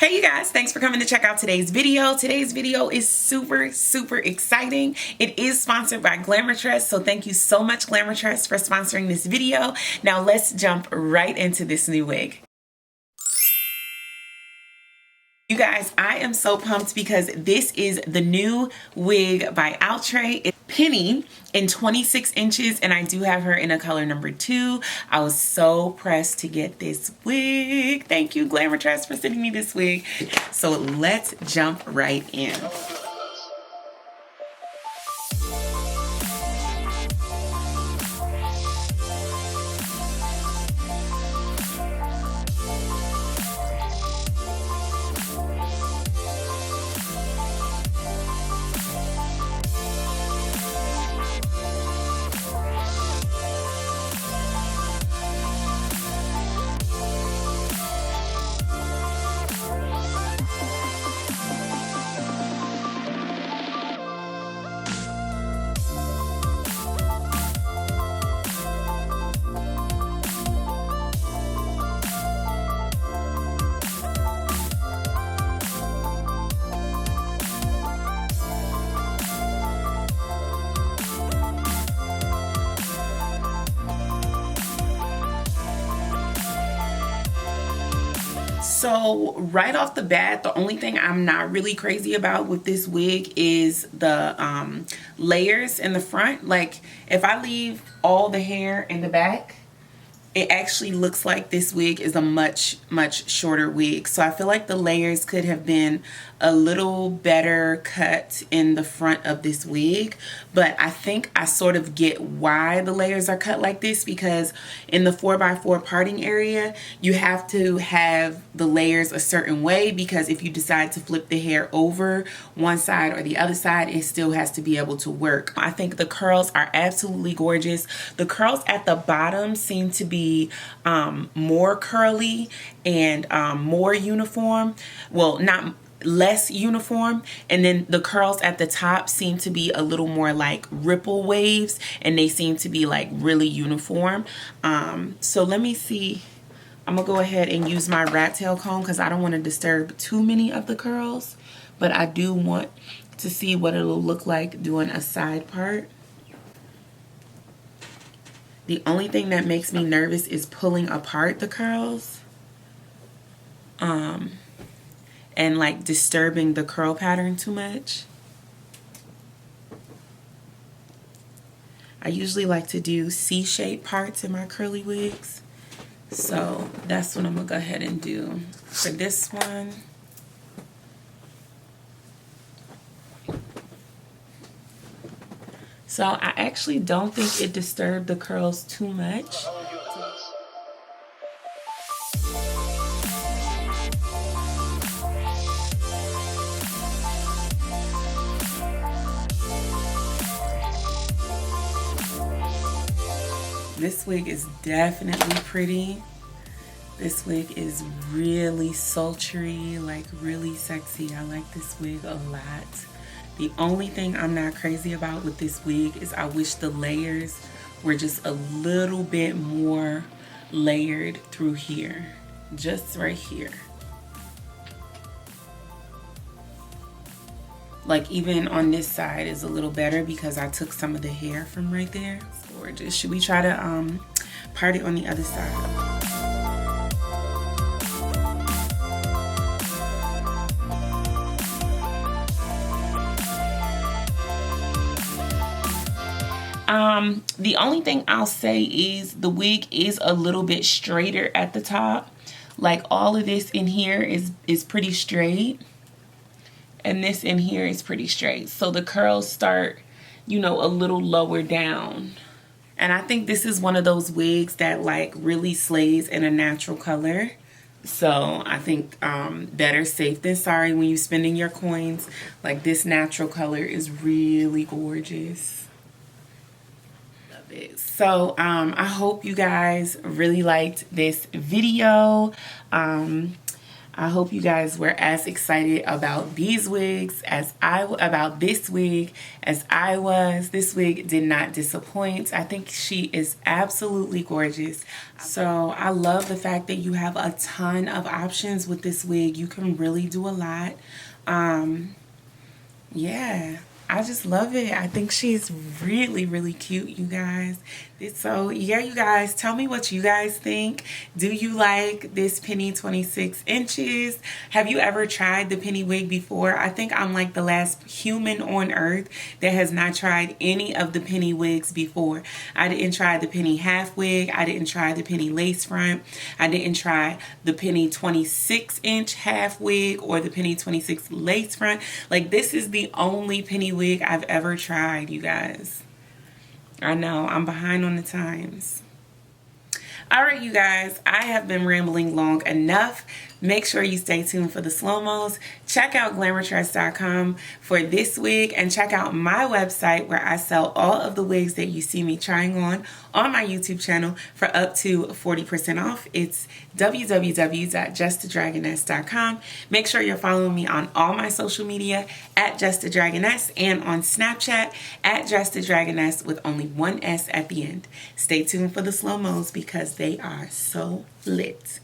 Hey you guys, thanks for coming to check out today's video. Today's video is super exciting. It is sponsored by Glamourtress, so thank you so much Glamourtress for sponsoring this video. Now let's jump right into this new wig. You guys, I am so pumped because this is the new wig by Outre. It's Penny in 26 inches and I do have her in a color number 2. I was so pressed to get this wig. Thank you Glamourtress for sending me this wig. So let's jump right in. So right off the bat, the only thing I'm not really crazy about with this wig is the layers in the front. Like if I leave all the hair in the back, it actually looks like this wig is a much shorter wig. So I feel like the layers could have been a little better cut in the front of this wig, but I think I sort of get why the layers are cut like this, because in the 4x4 parting area you have to have the layers a certain way, because if you decide to flip the hair over one side or the other side, it still has to be able to work. I think the curls are absolutely gorgeous. The curls at the bottom seem to be more curly and more uniform. Well, not less uniform, and then the curls at the top seem to be a little more like ripple waves, and they seem to be like really uniform. So let me see. I'm gonna go ahead and use my rat tail comb because I don't want to disturb too many of the curls, but I do want to see what it'll look like doing a side part. The only thing that makes me nervous is pulling apart the curls and like disturbing the curl pattern too much. I usually like to do C-shaped parts in my curly wigs, so that's what I'm gonna go ahead and do for this one. So I actually don't think it disturbed the curls too much. This wig is definitely pretty. This wig is really sultry, like really sexy. I like this wig a lot. The only thing I'm not crazy about with this wig is I wish the layers were just a little bit more layered through here. Just right here. Like even on this side is a little better because I took some of the hair from right there. Gorgeous. Should we try to part it on the other side? The only thing I'll say is the wig is a little bit straighter at the top. Like all of this in here is pretty straight, and this in here is pretty straight. So the curls start, you know, a little lower down. And I think this is one of those wigs that like really slays in a natural color. So I think better safe than sorry when you're spending your coins. Like this natural color is really gorgeous. Love it. So I hope you guys really liked this video. I hope you guys were as excited about these wigs as about this wig as I was. This wig did not disappoint. I think she is absolutely gorgeous. So I love the fact that you have a ton of options with this wig. You can really do a lot. Yeah, I just love it. I think she's really, really cute, you guys. So, yeah, you guys, tell me what you guys think. Do you like this penny 26 inches? Have you ever tried the penny wig before? I think I'm like the last human on earth that has not tried any of the penny wigs before. I didn't try the penny half wig. I didn't try the penny lace front. I didn't try the penny 26 inch half wig or the penny 26 lace front. Like, this is the only penny wig I've ever tried, you guys. I know, I'm behind on the times. All right, you guys, I have been rambling long enough. Make sure you stay tuned for the slow-mos. Check out glamourtress.com for this wig, and check out my website where I sell all of the wigs that you see me trying on my YouTube channel for up to 40% off. It's www.JessTheDragoness.com. Make sure you're following me on all my social media at JessTheDragoness and on Snapchat at JessTheDragoness with only one S at the end. Stay tuned for the slow-mos because they are so lit.